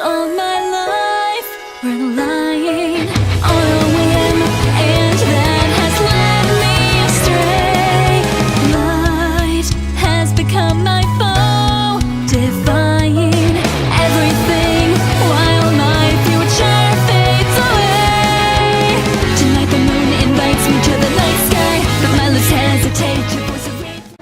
all my life relying on a whim, and that has led me astray. Light has become my foe, defying everything while my future fades away. Tonight the moon invites me to the night sky, but my lips hesitate to voice a reason.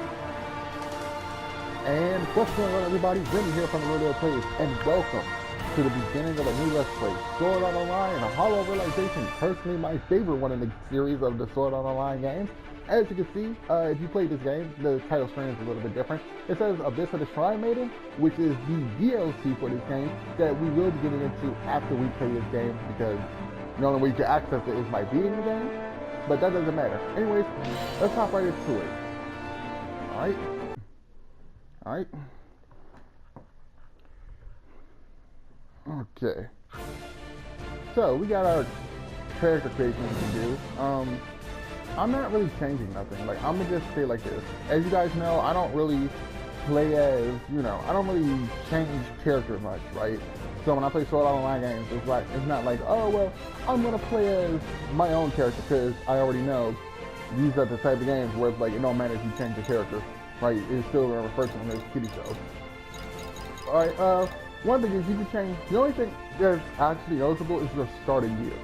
And what's going on, everybody? Remy here from Therealdealplays, and welcome to the beginning of a new Let's Play, Sword Art Online Hollow Realization. Personally, my favorite one in the series of the Sword Art Online games. As you can see, if you play this game, the title screen is a little bit different. It says Abyss of the Shrine Maiden, which is the DLC for this game that we will be getting into after we play this game, because the only way you can access it is by beating the game, but that doesn't matter. Anyways, let's hop right into it. Alright. Okay. So we got our character creation to do. I'm not really changing nothing. Like, I'm gonna just stay like this. As you guys know, I don't really play as, I don't really change characters much, right? So when I play Sword Art Online games, it's not like, oh well, I'm gonna play as my own character, because I already know these are the type of games where it's like, it don't matter if you change the character, right? It's still gonna refer to them as kitty show. Alright, one thing is you can change, the only thing that's actually noticeable is your starting gear.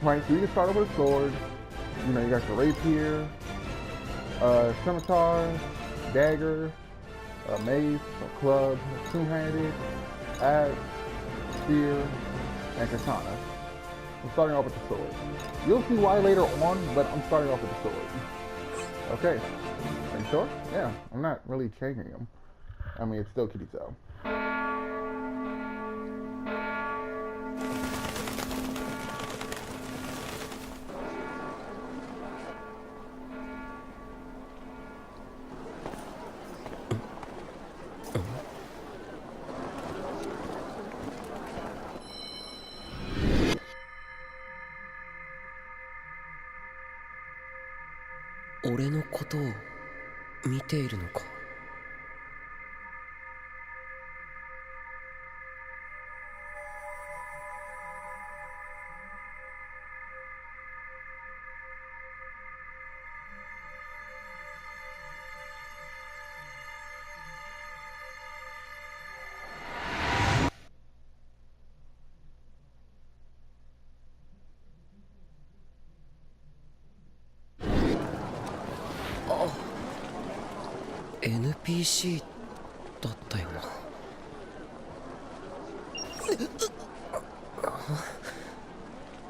Right, so you can start with a sword, you got your rapier, scimitar, dagger, a mace, a club, a two-handed, axe, spear, and katana. I'm starting off with the sword. You'll see why later on, but I'm starting off with the sword. Okay, are you sure? Yeah, I'm not really changing them. I mean, it's still kitty tail. 俺のことを見ているのか。NPC だったよな。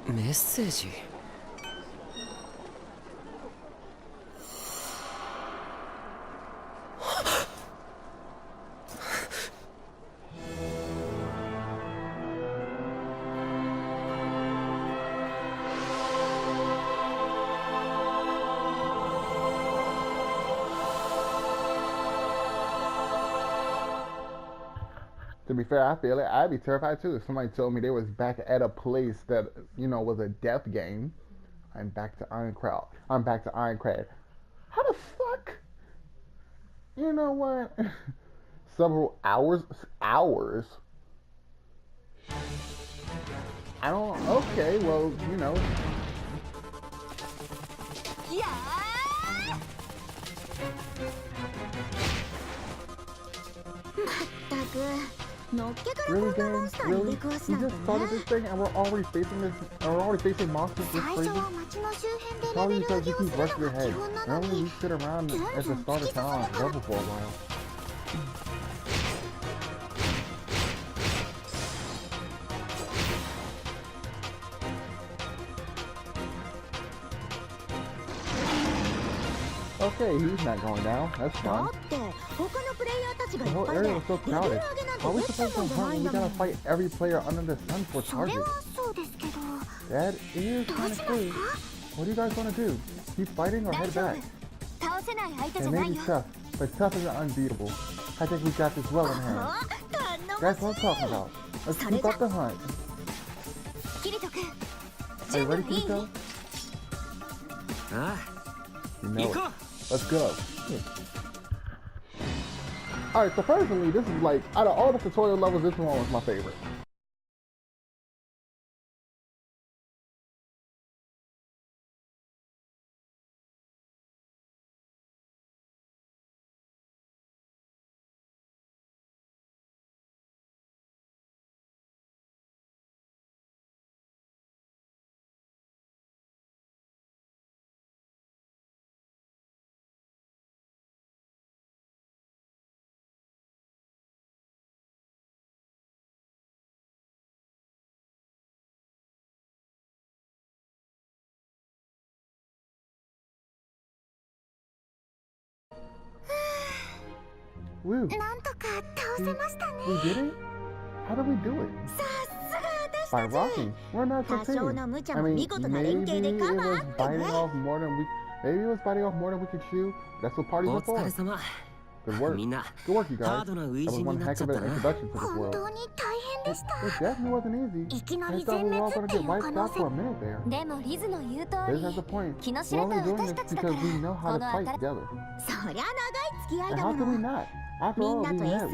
メッセージ。To be fair, I feel it. I'd be terrified too if somebody told me they was back at a place that, was a death game. I'm back to Ironcrad. How the fuck? You know what? Several hours? I don't, okay, well, Yeah. Really, gang? Really? We just started this thing and we're already facing monsters this crazy? Probably because you keep rushing your head. Normally we sit around at the start of town and level for a while. Okay, he's not going down. That's fine. The whole area was so crowded. How are we supposed to hunt when we gotta fight every player under the sun for targets? That is kind of true. What do you guys want to do? Keep fighting or head back? It may be tough, but tough isn't unbeatable. I think we got this well in hand. That's what I'm talking about. Let's keep up the hunt. Are you ready, Kirito? You know it. Let's go. Alright, so personally, this is like, out of all the tutorial levels, this one was my favorite. Woo. We did it? How did we do it? By rocking. We're not the team. I mean, maybe it was biting off more than we could chew. That's what parties are for. Good work. Good work, you guys. That was one heck of an introduction to this world. It definitely wasn't easy. I thought we were all going to get wiped out for a minute there. Liz has a point. We're only doing this because we know how to fight together. And how could we not? After all, we met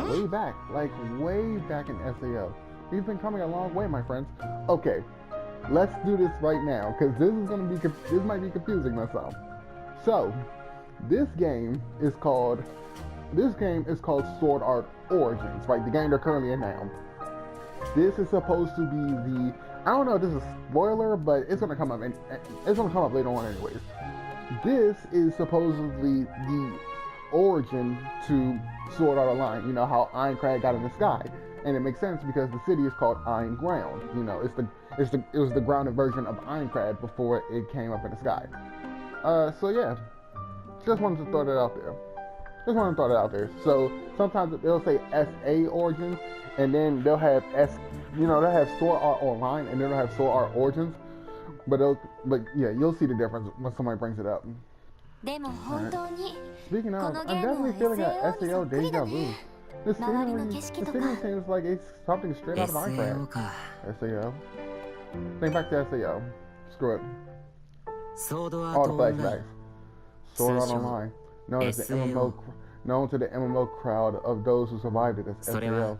way back. Like, way back in SAO. We've been coming a long way, my friends. Okay, let's do this right now, because this might be confusing myself. So, this game is called Sword Art Origins, right? The game they're currently in now. This is supposed to be I don't know if this is a spoiler, but it's gonna come up later on anyways. This is supposedly the origin to Sword Art Online. You know how Aincrad got in the sky, and it makes sense because the city is called Ain Ground. You know, it was the grounded version of Aincrad before it came up in the sky. So yeah, just wanted to throw that out there. So sometimes they'll say SA Origins, and then they'll have they'll have Sword Art Online, and then they'll have Sword Art Origins. But yeah, you'll see the difference when somebody brings it up. Right. Speaking of, I'm definitely feeling an SAO deja vu. The city seems like it's something straight out of Minecraft. SAO. Think back to SAO. Screw it. All the flashbacks. Sword Art Online. Known to the MMO crowd of those who survived it as SAO.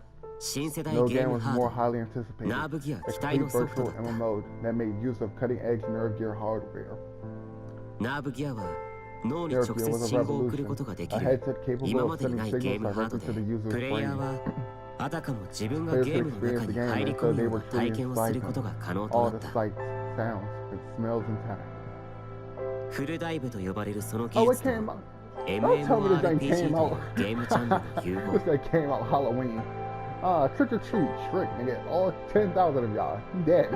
No game was more highly anticipated. A complete virtual MMO that made use of cutting-edge nerve gear hardware. There was a revolution, a headset capable of sending signals directly to the user's brain. Players could experience the game as though they were truly inside them. All the sights, sounds, and smells intact. Oh, it came out. Don't tell me this game came out. This game came out Halloween. Trick or treat, trick, nigga. All 10,000 of y'all. Dead.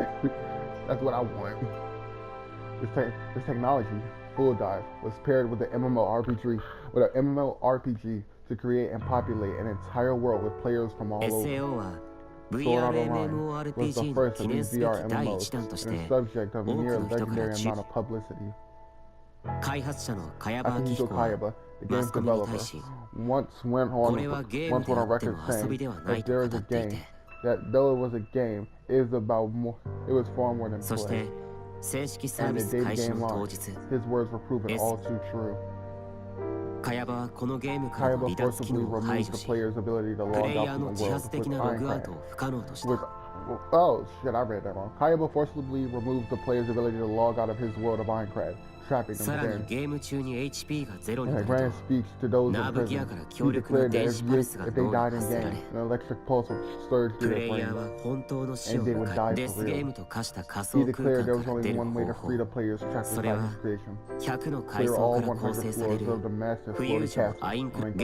That's what I want. This technology, Full Dive, was paired with an MMORPG to create and populate an entire world with players from all over. Sword Art Online was the first of these VR MMOs and the subject of near legendary amount of publicity. Akihiko Kayaba, the game's developer, once went on record saying that there is a game, that though it was a game, it was far more than play. And the day the game launched, his words were proven all too true. Kayaba forcibly removed the player's ability to log out from the world with Aincrad. Oh shit, I read that wrong. Kayaba forcibly removed the player's ability to log out of his world of Aincrad, trapping them within. In a grand speech to those in prison, he declared that if they died in game, an electric pulse would surge through their brains, and they would die for real. He declared there was only one way to free the players trapped inside his creation. Clear all 100 floors of the massive floating castle of Aincrad.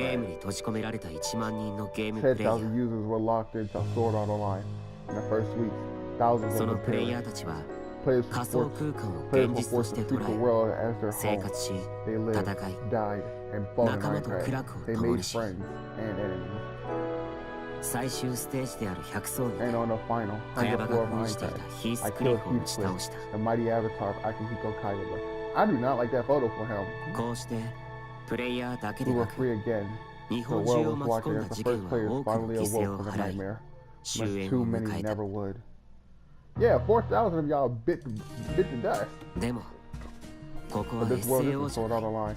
10,000 users were locked into Sword Art Online. In the first weeks, thousands of them perished. Players were forced to treat the world as their home. They lived, died, and fought in Minecraft. They made friends and enemies. And on the final, 100th floor of Minecraft, I killed Heathcliff, the mighty avatar of Akihiko Kayaba. I do not like that photo for him. We were free again. The world was watching as the first players finally awoke from the nightmare. Much too many never would. Yeah, 4,000 of y'all bit the dust. But this world isn't Sword Art Online.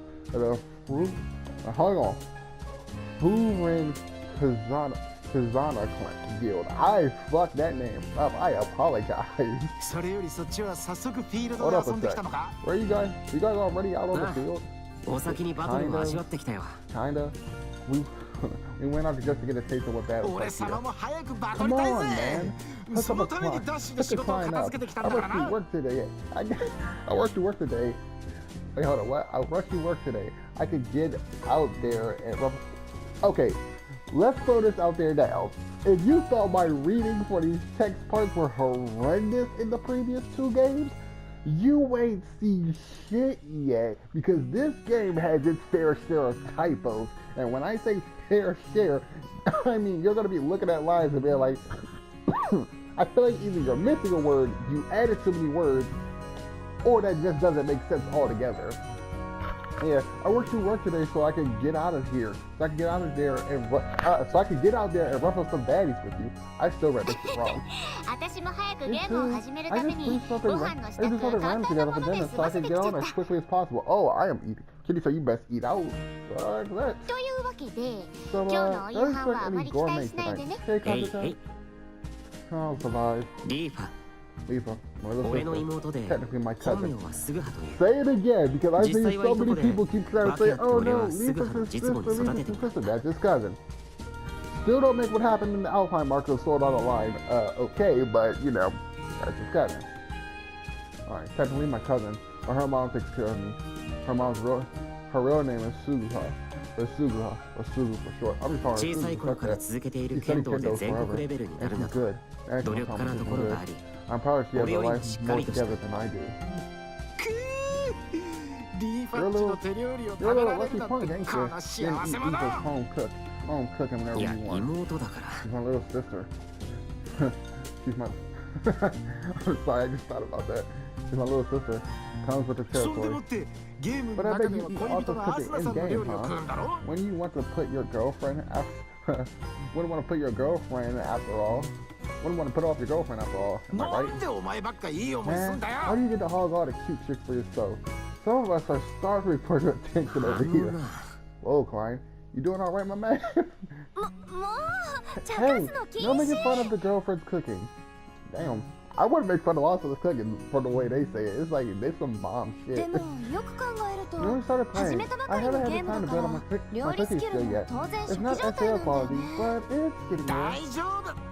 The hang on. Furin Kazana Guild. I fucked that name up. I apologize. それよりそっちは早速フィールド Hold で up 遊ん a でき sec. たのか Where are you guys? You guys already out on the field? お先にバトルを味わってきたよ。 Kinda. We went out just to get a taste of what that was 俺 like 様 here. も早くバト Come りたい on, ぜ man. そのためにダッシュで仕事を片付けてきたん I だから rushed to な work today. I worked to work today. Wait, hold on. What? I rushed to work today. I could get out there and okay. Let's throw this out there now. If you thought my reading for these text parts were horrendous in the previous 2 games, you ain't seen shit yet, because this game has its fair share of typos. And when I say fair share, I mean you're gonna be looking at lines and being like, I feel like either you're missing a word, you added too many words, or that just doesn't make sense altogether. Yeah, I worked through work today so I could get out of here. So I could get out of there and so I could get out there and ruffle some baddies with you. I still read this shit wrong. 私も早くゲ It's ームを true. 始める I ため just に threw ご something. 飯の I 支 just 度 put a 簡 rhyme 単な together も for ので dinner 済 so I ませ could て get きちゃ on っ as た quickly as possible. Oh, I am eating. Kitty, so you best eat out. Let's. というわけで So, 今日のお夕 don't 飯は expect あま any り期待 gourmet しないでね tonight. Hey, へいへ Kanta-chan. い。 I'll survive. リーファ、 Lisa, my little 俺の sister. 妹で Technically my 本名 cousin. はスグハという。 Say it again, because I see 実際は so いと many こで people keep trying to say, バカやって oh 俺 no, はすぐ Lisa's はの his 実母に sister, 育て Lisa's て his もらっ sister. た。 That's his cousin. Still don't make what happened in the Alpine market of Sword Art Online okay, but you know, that's his cousin. Alright, technically my cousin, but her mom takes care of me. Her real name is Suguha. Or Suguha, or Sugu for short. I'm just calling 小 her さい Sugu. 頃 Fuck から that. 続けてい She る剣 studied 道で Kendo 全国 forever. レベルにな And る she's など、 good. And 努 she's 力家なところがあり、 I'm probably she has 俺よりも a life しっか more りとした together than I do. リーファッチの手料理を You're 食 a べ little られ lucky るなん punk, て ain't こ you? の Then 幸 you せ eat 者 just home cooking whenever いや you want. 妹だから。 She's my little sister. She's my. I'm sorry, I just thought about that. She's my little sister. Comes with the そんでも territory. ってゲームの But I 中 bet で you は eat 恋 also 人のア cooking スナ in さんの料 game, 理を食うんだろ huh? When you want to put your girlfriend wouldn't want to put your girlfriend after all. Wouldn't want to put off your girlfriend after all. Am I な right? んでお前ばっかいい思いすん Man, だ how よ do you get to hog all the cute chicks for yourself? Some of us are starving for your attention あ over の here. な、 Whoa, Klein. You doing all right, my man? もう茶化 Hey, すの禁 no 止 making fun of the girlfriend's cooking. Damn. I wouldn't make fun of also the cooking for the way they say it. It's like they some bomb で shit. もよく考えると You know, we started 始 playing. めたば I かり haven't の had ゲ the ーム time だ to か build ら on my 料 cooking 理スキル skill も yet. 当然 It's 初期 not 状態な SL んだよ quality, ね but it's getting 大 there. 丈夫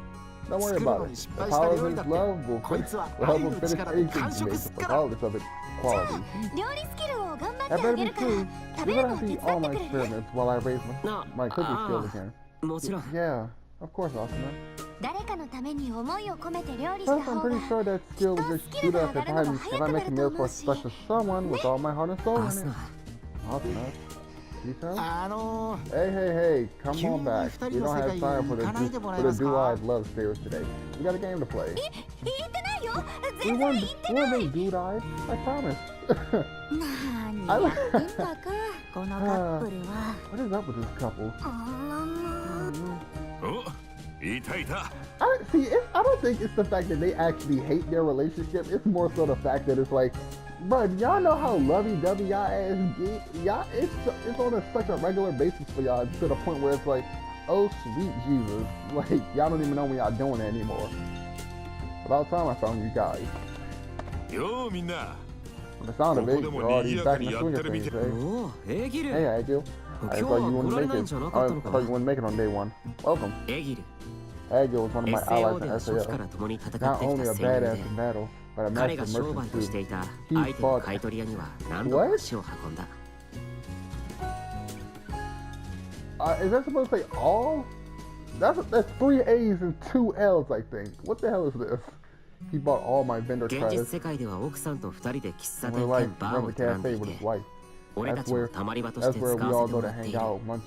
Don't worry 作る about の it. に失 The 敗した power 料 of 理だ his って love will こいつは will 愛 help の him finish 力で anything 完 he 食 makes, すっから regardless of its quality. 料理スキルを頑張って That あ better げ be るから true. 食べ You're るの gonna を手 see 伝 all って my くれる experiments while I raise な my cooking skills again. もちろん。 Yeah, of course, Asuna. 誰かのために思いを込めて料理した Plus, I'm 方が pretty sure that skill will just shoot up if I'm making meals for special someone with all my heart and soul ア in ス it. ナ、 Asuna. You tell? ー Hey, come 急に on back. 二 We 人の don't 世 have 界 time に for 行かないでもらえます the か do-eyed love stairs today. We got a game to play. 言ってないよ We 全然 won. 言って We ない won do-eyed. I promise. 何やってんだかこのカップルは What is up with this couple? いたいた I don't think it's the fact that they actually hate their relationship. It's more so the fact that it's like, bro, y'all know how lovey-dovey y'all ass get. Y'all, it's on such a regular basis for y'all to the point where it's like, oh sweet Jesus, like y'all don't even know when y'all doing it anymore. About time I found you guys. ようみんな From the sound of it, you're already back in the swing of things, eh? おお、エギル。 Hey, Agil. I thought you wouldn't make it. I thought you wouldn't make it on day one. Welcome. エギル。 Agil was one of my allies SAO で in は初期から SAO. 共に戦ってき Not た only a 戦友 badass で、 in battle, but a 彼 master が商売 merchant として too. いた He アイテム fought- 買い取り屋には何度も What? 足を運んだ。 Is that supposed to say all? That's 3 A's and 2 L's, I think. What the hell is this? He bought all my vendor 現実 credits 世界では奥さんと二人で喫茶 and 店 we're 兼 like バー run を the 営んで cafe い with て his wife. 俺た That's ちも where たまり場とし that's て where 使 we わ all せて go も to らってい hang る。 out once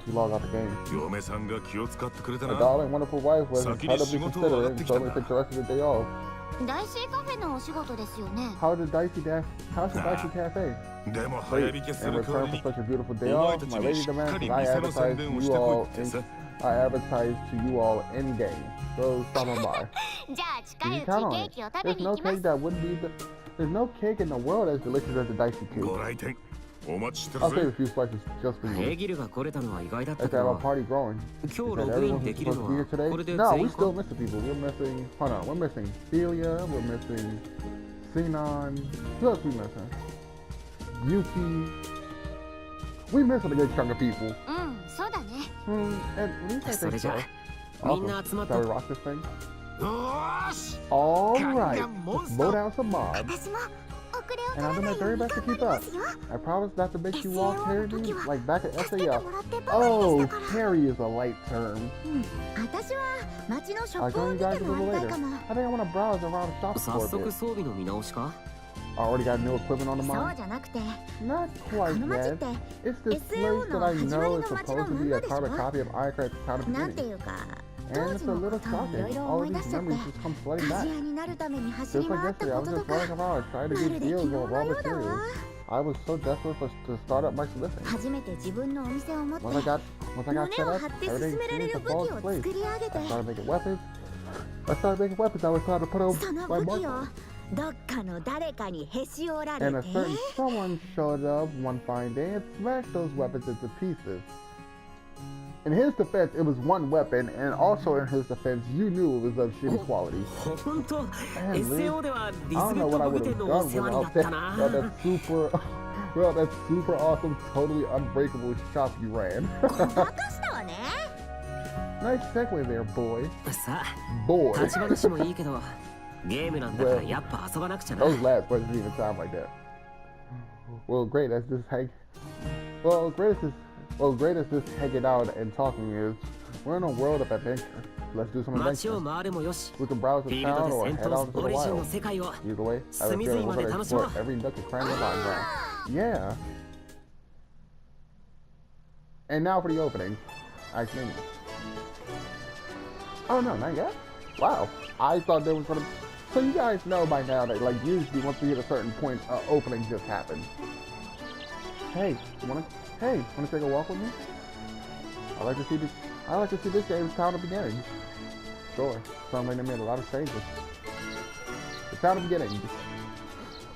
we log out the game. 嫁さんが気を使ってくれた My な darling, wonderful wife was 先に incredibly 仕事を上がっ considerate て and きた told ん me to だ take the rest of the day off. 大師カフェのお仕事ですよね How's the Dicey Cafe? でも早 Wait, 引きす in る代わ return り for に such a beautiful day お前 off, たち my に lady しっか demands り that I 店の advertise 宣 to 伝をし you てこい all ってさ I advertise to you all in game. So stop on by. じゃあ近 You いうち count ケ on ー it. キを食べ There's に no 行きま cake す that wouldn't be there's no cake in the world as delicious as the Dicey ご cake. 来店お待ちしてる I'll save ぜ a few slices just for ヘ you. ギルが来れたのは意外だった Let's け have ど a party growing. 今日 Is ロ that グイン everyone で who's きる supposed の to be here は today? これで No, 全 we 員 still か missing people. We're missing, hold on, we're missing Celia, we're missing Xenon. Who else we missing? Yuki. We missing a good chunk of people. うんそうだね At least I それ think じゃ so. みんな集まっ Shall we た rock this thing? よーし Alright, Gangnam let's Monster. blow down some mobs. 私も遅れを And I'll do 取ら my ないよ very うに best to 頑張 keep りま up. すよ I promise not to make you all SAO の carry 時 me は like back at 助けて SAF. もらってばかり Oh, でしたから carry is a light term. 私は街のショ I'll ップを join you 見 guys て a 回 little りたい later. かも I think I want to browse around the shop 早 for a 速 bit. 装備の見直しか I already got new equipment on the そう mind. じゃなくて Not こ quite の街っ yet. て It's this SAO place that I の know is 始まりの街の supposed to be ま a んまでしょ carbon copy of Icar's Town なんて Beginning. いうか And 当 it's 時 a の little ことをいろい shocking. ろ All 思 of い出 these しちゃって memories just come flooding 鍛 back. 冶屋になるために走 Just り like 回った yesterday, I こ was とと just か running around trying to ま get るで deals 昨日 on の raw ようだわ materials. I was so desperate to start up my smithing. 初めて自分のお店を持って Once I got 胸 set を up, 張って進 everything められ seemed る to 武 fall 器を into place. 作り上げ I て started making weapons. I started making weapons. I was trying to put on その my 武器 mark. をどっかの誰かにへし折られ And a て certain someone showed up one fine day and smashed those weapons into pieces. In his defense, it was one weapon, and also in his defense, you knew it was of shitty quality. 本当 Man, SAO ではリ I ス don't ベ know ッ what ト I 武 would 具 have 店のお done 世話になっ without た that. な That super, well, that super awesome, totally unbreakable shop you ran. ごまかしたわね Nice segue there, boy. さあ Boy. 立ち話もいいけどゲームなんだからやっぱ遊ばなくちゃな Those last words didn't even sound like that. Well, great as this great as this hanging out and talking is, we're in a world of adventure. Let's do some 街 adventure. を回るもよし We can browse フ the ィール town ド or で戦 head out 闘 into オ the リジンの wild. 世界を Either way, I have a 隅 feeling 々ま we're で gonna 楽しも explore う every nook and cranny of Minecraft. Yeah. And now for the opening. I think. Oh no, not yet? Wow. I thought there was gonna. So you guys know by now that like usually once we hit a certain point, opening just happens. Hey, wanna take a walk with me? I like to see this game's town of beginnings. Sure. Sounds like they made a lot of changes. The town of beginnings.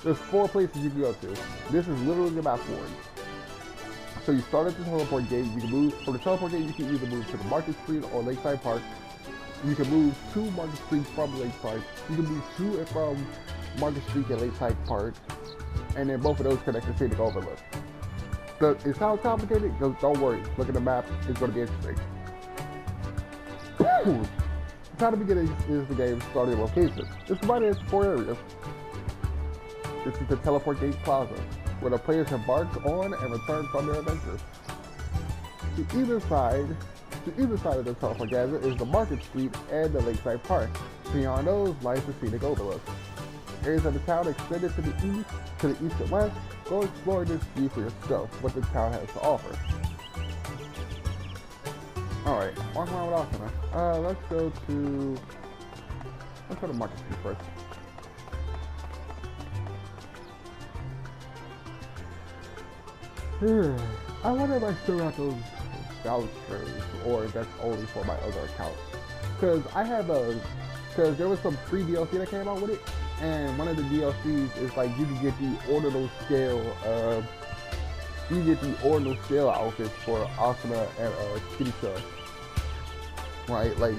There's 4 places you can go to. This is literally the map board. So you start at the teleport gate. You can move from the teleport gate. You can either move to the Market Street or Lakeside Park. You can move to Market Street from Lakeside. You can move to and from Market Street and Lakeside Park, and then both of those connect to Scenic Overlook. It sounds complicated. Don't worry. Look at the map. It's going to be interesting. The Town of Beginnings is the game's starting location. It's divided into 4 areas. This is the Teleport Gate Plaza, where the players embark on and return from their adventures. To either side of the Teleport Gate is the Market Street and the Lakeside Park. Beyond those lies the Scenic Overlook. Areas of the town extended to the east and west. Go explore this view for yourself, what this town has to offer. Alright, walk around with Asuna. Let's go to Market Street first. I wonder if I still got those vouchers, or if that's only for my other accounts. Because there was some free DLC that came out with it, and one of the DLCs is like you can get the ordinal scale, outfits for Asuna and Kirito. Right, like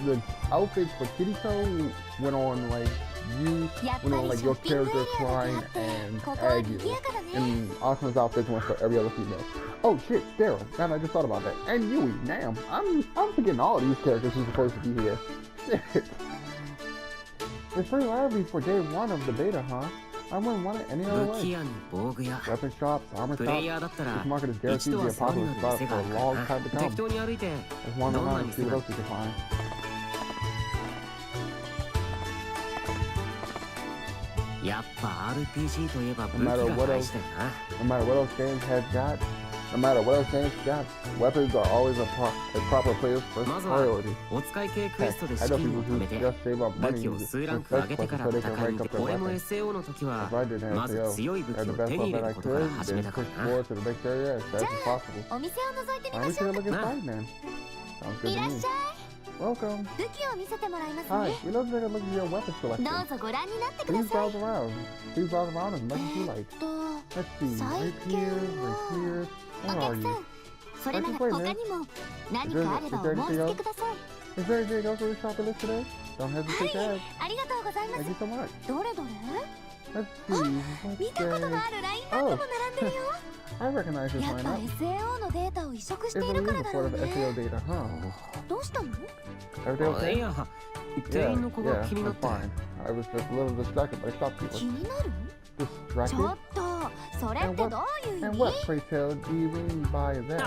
the outfits for Kirito went on like your character Klein and Aggie, and Asuna's outfits went for every other female. Oh shit, Daryl. Man, I just thought about that. And Yui, damn, I'm forgetting all these characters who's supposed to be here. Shit. It's pretty lively for day 1 of the beta, huh? I wouldn't want it any other 武器 way. 屋に防具屋 Weapon shops, armor プレイヤー shops. だったら This market is 一 guaranteed 度 to be は a そういう popular の spot 店 for があ a るか long ら time to な come. 適当に歩いて There's one どんな around, 店 see が what else you can find. やっぱ RPG といえば武器 No matter が what 大 else, 事だよな no matter what else games have got, weapons are always a proper player's first まずは priority. お使い系クエ Heck, ストで I 資 know 金を people 貯め who て just save up 武 money 器を to 数ラン success ク上げてから quests so they can 戦い rank に up their 俺も weapons. SAO の時は If I didn't まず have 強い武器 had the を best 手に入れ weapon る I ことから could, 始め then た push からな forward to the next area as fast as possible. お店を覗いてみ Alright, ま we しょ should う look inside then. Sounds good い to らっ me. しゃい Welcome. 武器を見せてもらいます Hi, ね we love to take a look at your weapon ど selection. うぞご覧になってく Please ださい browse around. Please browse around as much as you like. Let's see. Right here, right here. お Where are 客 you? さんそれなら他にも何かあればお申し付けください Is there anything else on your shopping list today? Don't hesitate to ask. ありがとうございま Thank す you so much. どれどれ Let's see. 見たことのあるラインナップも並んでるよ I recognize this やっぱ lineup. SAO のデータを移植し It's てい a るから leading だ report ろう of ね SEO data, huh? どうしたの Everything あい okay? や店員の子が Yeah, 気にな I'm って fine. I was just a little distracted by 気 shopkeepers. になる Distracted? ちょっとそれってどういう意 And 味 what, pray tell, do you mean by that?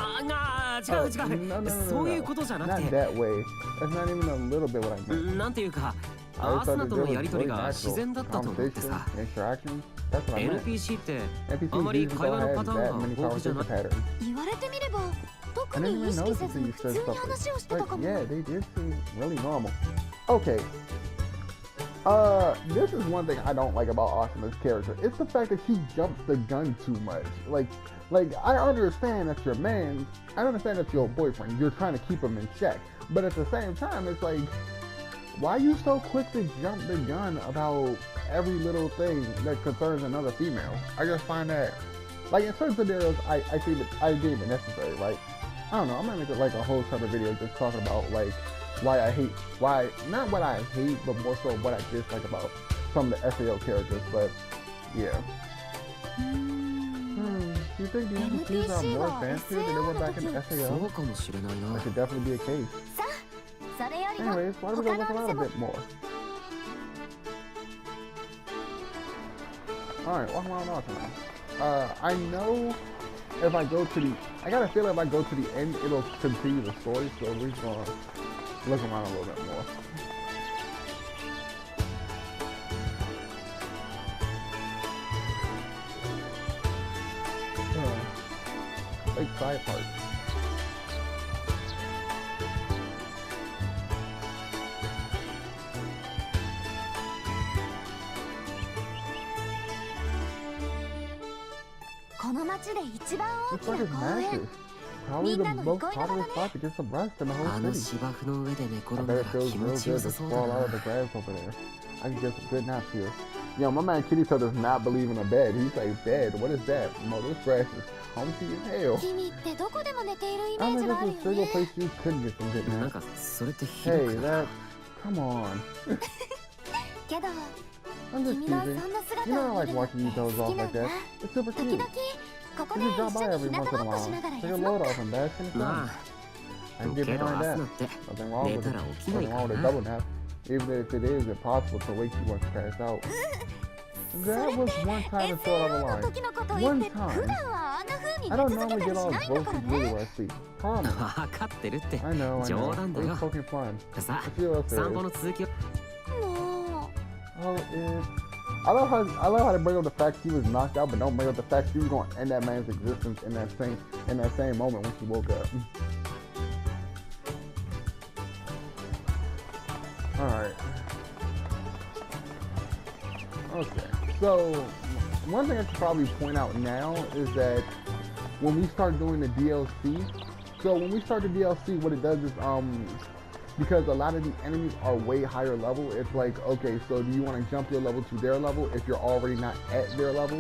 違う違う no, no, no, no, そういう no. ことじゃな Not くて that way. That's not even a little bit what I meant. なんていうか I ア just ス thought ナ that と there の was やりとり really が自 natural 然だったと思って conversation, さ interactions. That's what I meant. NPC ってあ NPCs まり usually 会話 don't の have パター that ンが many 豊富じゃ conversation ない patterns. 言われてみれば I 特 didn't に even 意識 notice せ until ず you 普 said 通に something. 話をしてた Like, かも yeah, they did seem really normal. Okay. This is one thing I don't like about Asuna's character. It's the fact that she jumps the gun too much. Like, I understand that's your man. I understand that's your boyfriend. You're trying to keep him in check. But at the same time, it's like, why are you so quick to jump the gun about every little thing that concerns another female? I just find that, like, in certain scenarios, I think I deem it necessary, right? I don't know, I'm gonna make it like a whole separate video just talking about, like, not what I hate, but more so what I dislike about some of the SAO characters, but, yeah. Do you think the NPCs are more advanced here than they were back in そ SAO? うかもしれないな That could definitely be a case. さあそれよりも Anyways, why don't we go 他 look のお around 店 a も bit more? Alright, walk around also now. I know if I go to the... I got a feeling if I go to the end, it'll continue the story, so we're just gonna look around a little bit more. Like side parts. This park is massive. Probably the most popular spot to get some rest in the あ whole の city. 芝生の上で寝 I 転ん bet だら it feels 気 real 持ちよ good さ to そうだ sprawl out of な the grass over there. I can get some good naps here. Yo, my man Kitty does not believe in a bed. He's like, bed? What is that? No, this grass is comfy as hell. 君ってどこでも寝ているイメ I ー don't ジ think がある there's a よ single ね place you couldn't get some good なん naps. かそれってひど Hey, く that... Come on. けど I'm just 君の teasing. そんな You 姿 know を I 見 like るのっ watching て you doze 好 off きな like んだ that. It's super 時 cute. 々ここ You で just 一 drop 緒 by に every 日向 once ぼ in a っこし while. ながら Take a 休 load もう off and bask in the sun. まあ I can け get ど behind アス that. ナって Nothing wrong 寝 with た it. ら起きない Nothing か wrong with ら a な double nap. Even if it is impossible to wake you once you pass out. That was one time it's all out SAO の of 時のことを One 言って time. 普段はあんな風に I 寝 don't 続 normally けた get りし all ないんだから boasty really ね when I sleep. Promise. 分かってるって I know, I 冗 know. 談だ We're よ poking fun. さ Let's see what あ else 散 there 歩 is. の続きをもう Oh, yeah. I love how they bring up the fact he was knocked out, but don't bring up the fact she was going to end that man's existence in that same moment when she woke up. All right. Okay. So one thing I should probably point out now is that when we start doing the DLC, so when we start the DLC, what it does is because a lot of the enemies are way higher level, it's like, okay, so do you want to jump your level to their level if you're already not at their level?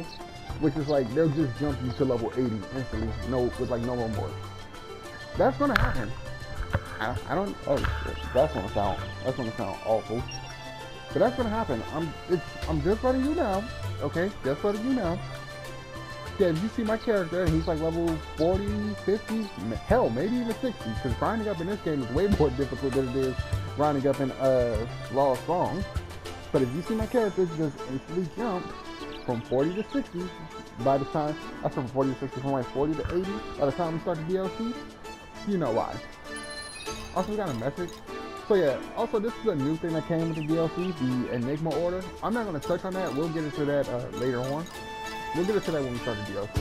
Which is like, they'll just jump you to level 80 instantly, with like no remorse. That's gonna happen. I don't, oh shit, that's gonna sound awful. But that's gonna happen. I'm just letting you know, okay? Just letting you know. Yeah, if you see my character, he's like level 40, 50, hell, maybe even 60, because grinding up in this game is way more difficult than it is grinding up in Lost Song. But if you see my character just instantly jump from 40 to 60, by the time, that's from 40 to 60, from like 40 to 80, by the time we start the DLC, you know why. Also, we got a message. So yeah, also this is a new thing that came with the DLC, the Enigma order. I'm not going to touch on that, we'll get into that later on. We'll get into that when we start the DLC.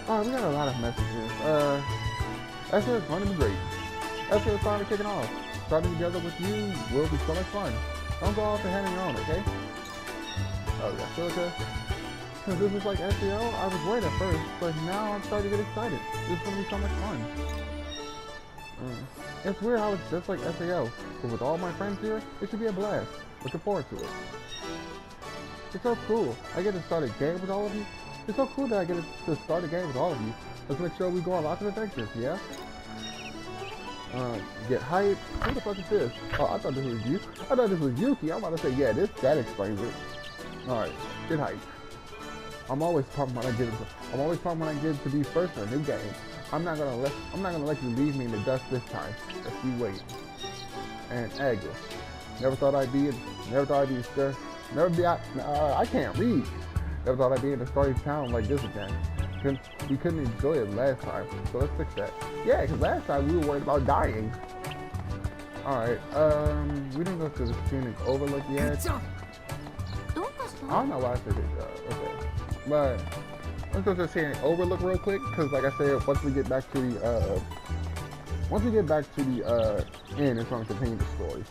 Alright, we got a lot of messages. SHARE is going to be great. SHARE is finally kicking off. Starting together with you will be so much fun. Don't go off and handle your own, okay? Oh, yeah, Silica. Since this is like SAO, I was worried at first, but now I'm starting to get excited. This is going to be so much fun. It's weird how it's just like SAO, but with all my friends here, it should be a blast. Looking forward to it. It's so cool. I get to start a game with all of you. It's so cool that I get to start a game with all of you. Let's make sure we go on lots of adventures, yeah? Get hype. Who the fuck is this? Oh, I thought this was you. I thought this was Yuki. I'm about to say, yeah, that explains it. Alright, get hype. I'm always pumped when I get to be first in a new game. I'm not gonna let you leave me in the dust this time. If you wait. And Agnes. Never thought I'd be scared. I can't read. Never thought I'd be in a starry town like this again. We couldn't enjoy it last time, so let's fix that. Yeah, because last time we were worried about dying. Alright, we didn't go to the scenic overlook yet. I don't know why I said it, okay. But, let's go to the scenic overlook real quick, because like I said, once we get back to the inn, it's going to continue the story.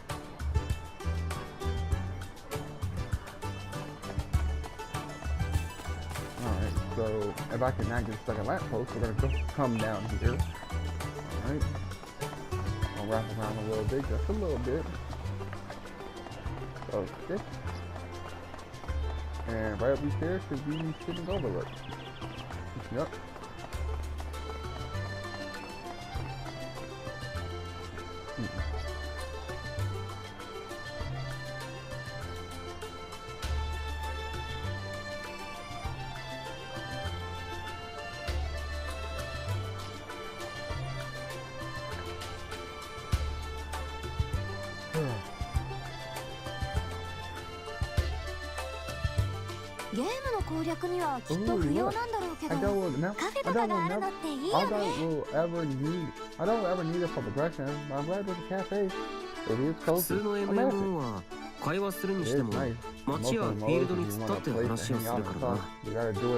Alright, so if I can not get stuck at lamppost, we're going to come down here. Alright. I'll wrap around a little bit, just a little bit. Okay. And right up these stairs should be sitting overlook. Yep.ゲームの攻略にはきっと不要なんだろうけど、カフェとかがあるのっていいよね。I don't ever need it for progression, but I'm glad there's a cafe. It is 普 cozy. 通の MMO は会話するにしても It's nice. 街やフィールドに突っ立って話をするからな。 You gotta do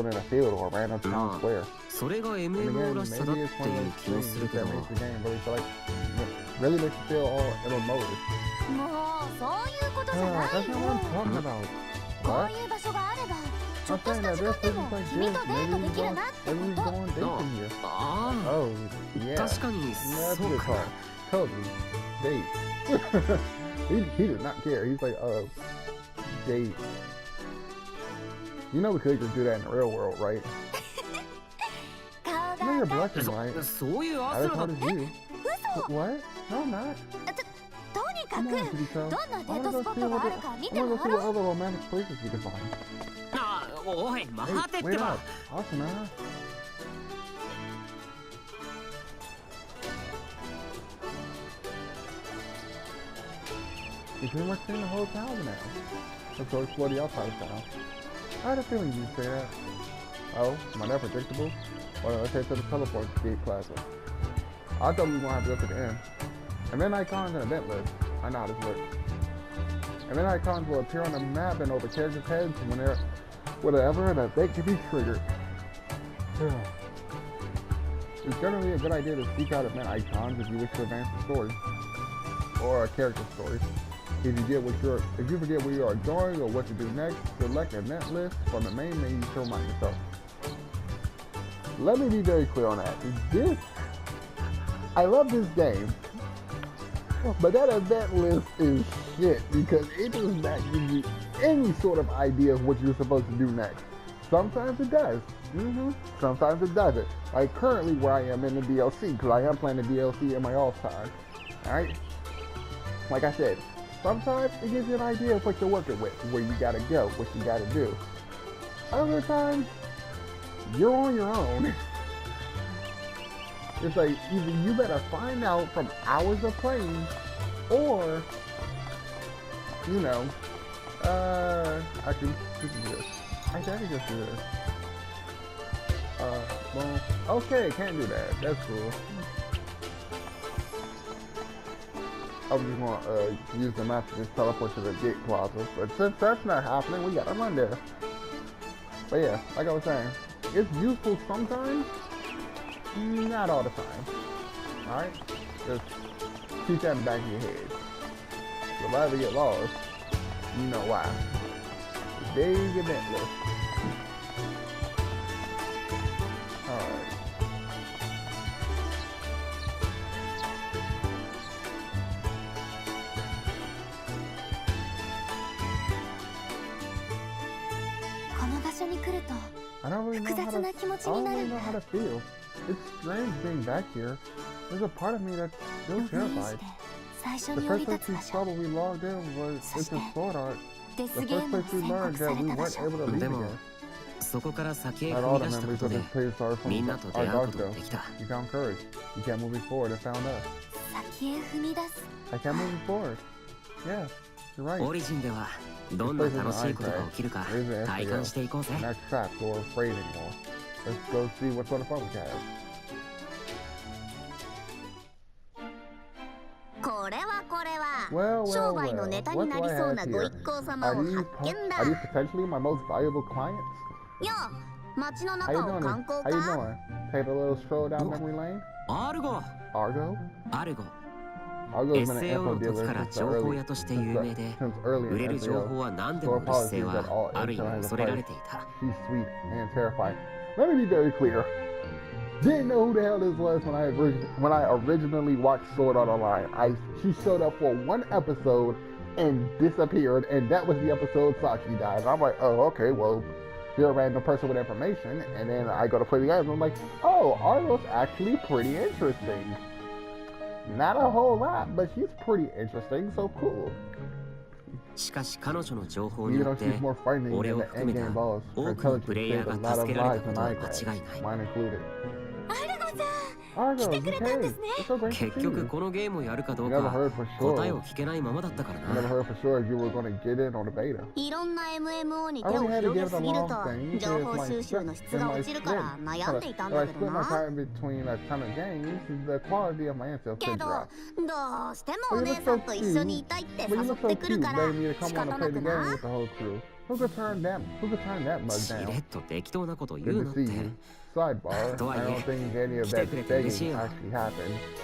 it in a field or a random town square. それが And MMO again, らしさだっ maybe て it's one いう of 気も those する things けど that makes the game really makes you feel all MMO. もうそういうことじゃない That's not what よ。 I'm talking about. こ What? ういう場所があれば、ちょ I'm っとし saying た that 時 there's 間で places も like 君 this. とデートできるなって Maybe we こ go と。 on dates in here. あ Oh, yeah. あ確かに That's そ what う it's かな called. Totally. Date. he did not care. He's like, date. You know we could just do that in the real world, right? 顔 You know you're が blushing, right? そういう Not アス as ラだ hard as you. 嘘。 What? No, I'm not. とにか Come く on, Kirito. どんな I デー wanna ト go スポッ see ト what があるか見 I て wanna 回 go see ろ what う。 other romantic places we can find. あおい待 Hey, てって wait ば up. Asuna. You pretty much seen the whole town now. Let's go explore the outside of town. I had a feeling you'd say that. Oh, am I that predictable? Well, let's head to the teleport gate plaza. I thought we were gonna have to go to the end. Event icons and event list. I know how this works. Event icons will appear on the map and over characters' heads whenever an event can be triggered. It's generally a good idea to seek out event icons if you wish to advance the story or a character story. If you forget where you are going or what to do next, select event list from the main menu to remind yourself. Let me be very clear on that. I love this game, but that event list is shit because it does not give you any sort of idea of what you're supposed to do next. Sometimes it does. Sometimes it doesn't. Like currently where I am in the DLC, because I am playing the DLC in my off time. Alright? Like I said, sometimes it gives you an idea of what you're working with, where you gotta go, what you gotta do. Other times, you're on your own. It's like either you better find out from hours of playing, or, you know, actually, this is this. I can just do this. Well, okay, can't do that. That's cool. I was just gonna use the map to just teleport to the gate plaza, but since that's not happening, we gotta run there. But yeah, like I was saying, it's useful sometimes, not all the time. Alright? Just keep that in the back of your head. So if I ever get lost, you know why. The big event list. Alright. don't really know 複 how 雑 to. な気持ち I に don't な really るん know だ。 how to feel. It's strange being back here. There's a part of me that's still ログインし terrified. て最初 The に降り first 立 place つ we 場所、 probably logged in was into Sword Art. デ The スゲー first ムの place we 宣 learned 告さ that れ we た場 weren't 所。 able to leave でも again. そこから先へ Not 踏 all み the 出したこ memories と of で this place are みん from なと出 our 会う dark ことが though. できた。 You found courage. You kept moving forward and found us. 先へ踏み出す。 I kept moving forward. Yeah, you're right. オリジンではどんな楽しいことが起きるか体感していこうぜ。 We're not trapped or afraid anymore. Let's go see what sort of fun we can have. これはこれ Well, は well, 商売の well. ネタに What な do り I そう have なご here? 一行様を Are 発 these, 見だ。 are these potentially my most valuable clients? よう、街の How 中 you を doing? 観光 How you か。 doing? Take a little stroll down memory lane? アルゴ Argo? アルゴ Argo's been an SAO の info 時 dealer から since the 情報 early, 屋として有名で since early 売れ in る情報 SAO. は何でも売る姿勢はある意味恐れられていた。 She's sweet and terrifying. Let me be very clear. Didn't know who the hell this was when I originally watched Sword Art Online. She showed up for one episode and disappeared, and that was the episode Saki died. And I'm like, oh, okay, well, you're a random person with information. And then I go to play the game, and I'm like, oh, Arlo's actually pretty interesting. Not a whole lot, but she's pretty interesting, so cool. しかし彼女の情報に Even よ though って she's more frightening 俺 than を the 含めた endgame boss, her 多くの intelligence プレイヤ saved ー a が lot 助 of けられ lives たこ in とは my 間 class, 違いない。 mine included. アルゴさん、 Argo, 来てくれたんですね。 it's so great to 結 see 局 you. このゲームをやるかどう Never か heard for 答え sure. を聞けないままだったから I never な。 heard for sure if you were going to get in on the beta. いろんな MMO に I 手を only had to 広げ give す it a ぎる long と thing 情 to 報 my 収集の質が落ちるから悩んでいたん So だ I けど split my な。 time between a ton of games. The quality of my answers け could ど drop. どうしてもお姉さんと一緒にいたいって But you 誘 look っ so てくる cute, から begging me to 仕 come on 方 and な play the く game な。 with the whole crew. Who could turn that mug しれ down? っと適当なこと言う Good な to って。 see you. Sidebar, Do I- I don't think any of 来て that くれて嬉しい begging よ。 actually happened,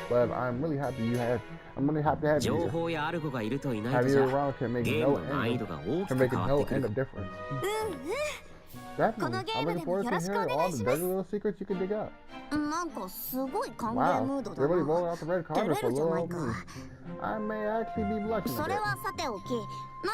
but I'm really happy to have 情 you here. 報やアルゴがいるといない Have と you じゃ around can make ゲー no ムの難易 end 度が大き can く make 変わっ no てく end る of。difference. この Definitely, ゲ I'm ーム looking でも forward よ to ろしくお hearing 願 all い the しま dirty す。 little secrets you can dig up. なんかすごい歓迎 Wow, ムードだ they're really な。 rolling out the red 照 carpet れ for るじゃ little ない old か。 me. I may actually be blushing そ a れ bit. はさておき、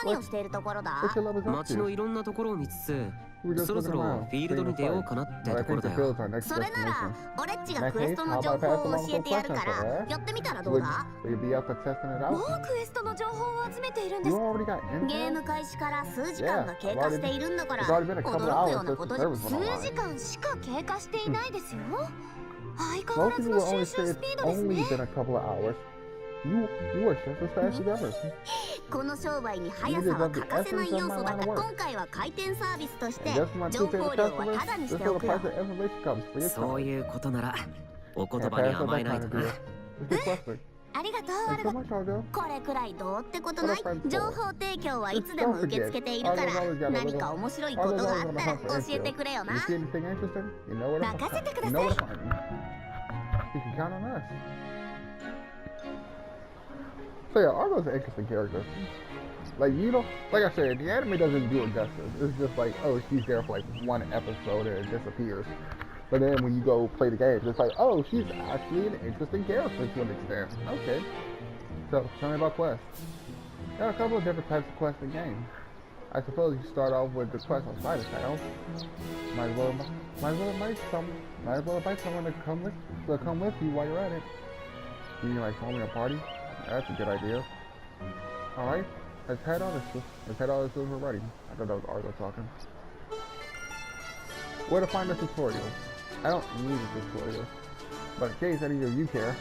何をしているところだ？ What your love is up 街の to? いろんなところを見つつ We just そろ looking そろ around, フィールド seeing に the 出よう fight. かなって But I ところ think the だ field よ。 is our next それなら destination. 俺っちがクエストの情報を教えてやるからやってみたらどう Would だ？ you be up for testing it も out? うクエストの情報を集めているんで You す。 already got ゲー intel? ム開始から数時間が経過しているんだから It's already been a couple 驚くよう hours な since こと the に service 数 went online. 時間しか経過していないですよ。相変わ Most らず people の will 収 only 集 say ス it's ピードですね only。been a couple of hours. You were just as fast as ever. この商売に速さは欠かせない要素だが今回は回転サービスとして And just my 情 two 報 favorite 量は customers, タダにし this て is お the くよ price。of information comes for your そう time. いうことならお言 Can't 葉に pass up 甘え that ない kind と of な。 deal. It's just blessing. ありがとうア Thanks ル so ゴ。 much, Argo. これくらいどうってことない。 What are friends 情 for? 報提供はいつでも受け付けているから Argo's always got a 何 little- か面白いことがあ Argo's っ always on た the ら hunt for 教えて info. くれよ You な。 see anything interesting? You know where to 任せてくだ You さ know い where to find me. You can count on us. So yeah, Argo's an interesting character. Like like I said, the anime doesn't do it justice. It's just like, oh, she's there for like one episode and it disappears. But then when you go play the game, it's like, oh, she's actually an interesting character to an extent. Okay. So tell me about quests. There are a couple of different types of quests in the game. I suppose you start off with the quest on side of town. Might as well invite someone to come with you while you're at it. You mean like forming a party? That's a good idea. Alright, let's head on as soon as we're ready. I thought that was Argo talking. Where to find the tutorial? I don't need a tutorial. But in case any of you care,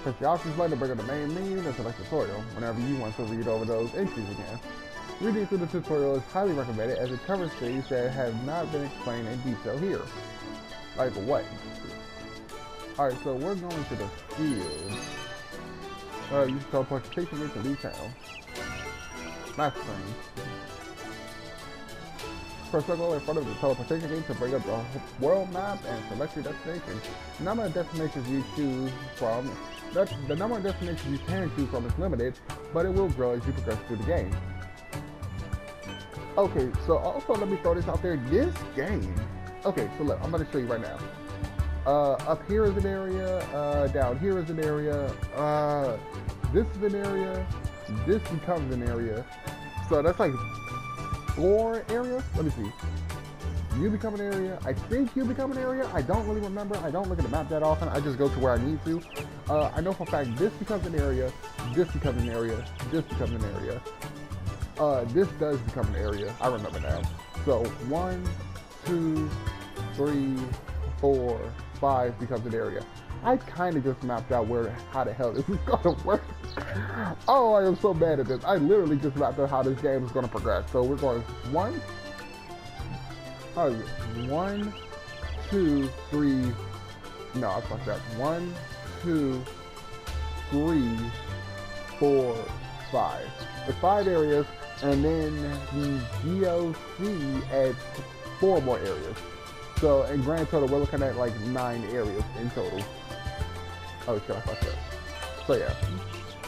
press the options button to bring up the main menu and select tutorial whenever you want to read over those entries again. Reading through the tutorial is highly recommended as it covers things that have not been explained in detail here. Like what? Alright, so we're going to the field. Use teleportation into Lee Town. Map screen. Press circle in front of the teleportation gate to bring up the world map and select your destination. The number of destinations you choose from, the number of destinations you can choose from is limited, but it will grow as you progress through the game. Okay, so also let me throw this out there. This game. Okay, so look, I'm gonna show you right now. Up here is an area. Down here is an area. This is an area. This becomes an area. So that's like 4 areas. Let me see. you become an area. I think you become an area. I don't really remember. I don't look at the map that often. I just go to where I need to. I know for a fact this becomes an area, this becomes an area, this becomes an area. This does become an area. I remember now. So 1, 2, 3, 4, 5 becomes an area. I kind of just mapped out how the hell this is gonna work. Oh, I am so bad at this. I literally just mapped out how this game is gonna progress. So we're going 1, 2, 3. No, I fucked that. 1, 2, 3, 4, 5. There's 5 areas, and then the GOC adds 4 more areas. So in grand total, we're looking at like 9 areas in total. Oh shit, I fucked up. So yeah,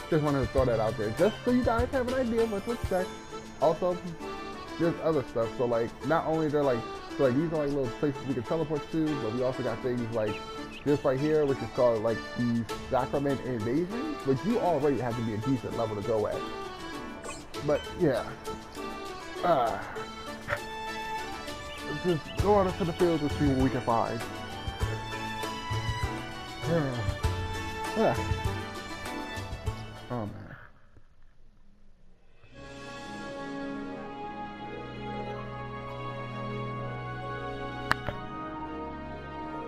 just wanted to throw that out there, just so you guys have an idea of what to expect. Also, there's other stuff. So like, not only they're like, so like these are like little places we can teleport to, but we also got things like this right here, which is called like the Sacrament Invasion, which you already have to be a decent level to go at. But yeah, just go out into the field and see what we can find. Oh man.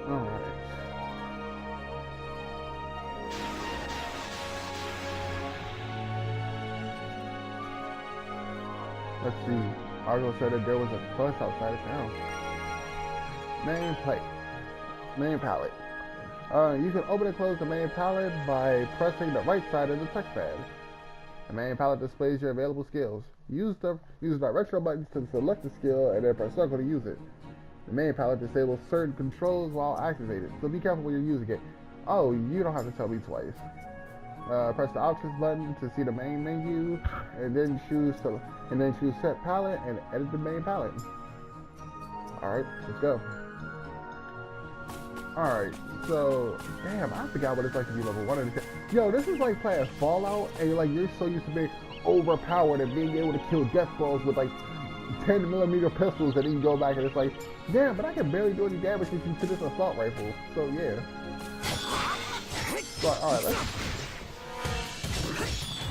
Alright. Let's see. Argo said that there was a bus outside of town. Main palette. You can open and close the main palette by pressing the right side of the touchpad. The main palette displays your available skills. Use the retro buttons to select the skill and then press circle to use it. The main palette disables certain controls while activated, so be careful when you're using it. Oh, you don't have to tell me twice. Press the options button to see the main menu, and then choose set palette and edit the main palette. Alright, let's go. Alright, so damn, I forgot what it's like to be level 1 in this. Yo, this is like playing Fallout, and like you're so used to being overpowered and being able to kill death balls with like 10mm pistols, and then you go back and it's like, damn, but I can barely do any damage to this assault rifle. So yeah. But alright, let's.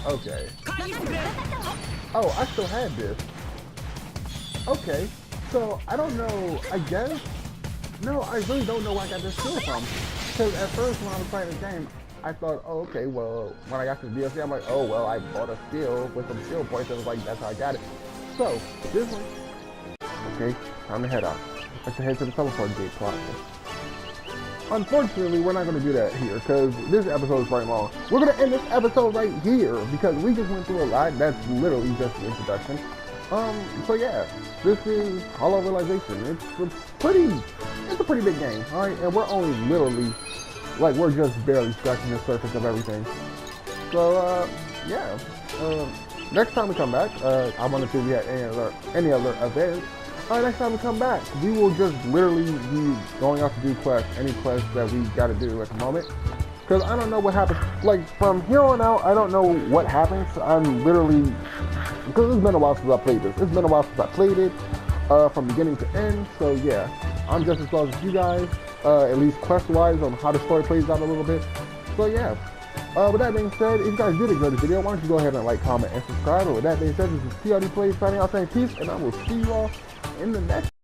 Okay. Oh, I still had this. Okay, so I don't know, I guess. No, I really don't know where I got this skill from. Because at first when I was playing the game, I thought, oh, okay, well, when I got this DLC, I'm like, oh, well, I bought a skill with some skill points, and it was like, that's how I got it. So, this one. Okay, time to head out. Let's head to the teleport gate process. Unfortunately, we're not going to do that here, because this episode is right long. We're going to end this episode right here, because we just went through a lot. That's literally just the introduction. So yeah, this is Hollow Realization. It's a pretty big game, alright? And we're only literally, like, we're just barely scratching the surface of everything. So, yeah. Next time we come back, I want to see if we had any other events. Next time we come back, we will just literally be going out to do quests, any quests that we gotta do at the moment. Because I don't know what happens. Like, from here on out, I don't know what happens. I'm literally, because it's been a while since I played this. It's been a while since I played it, from beginning to end. So yeah, I'm just as lost as you guys, at least quest-wise, on how the story plays out a little bit. So yeah. With that being said, if you guys did enjoy this video, why don't you go ahead and like, comment, and subscribe. And with that being said, this is Thealdealplays signing out saying peace, and I will see you all in the next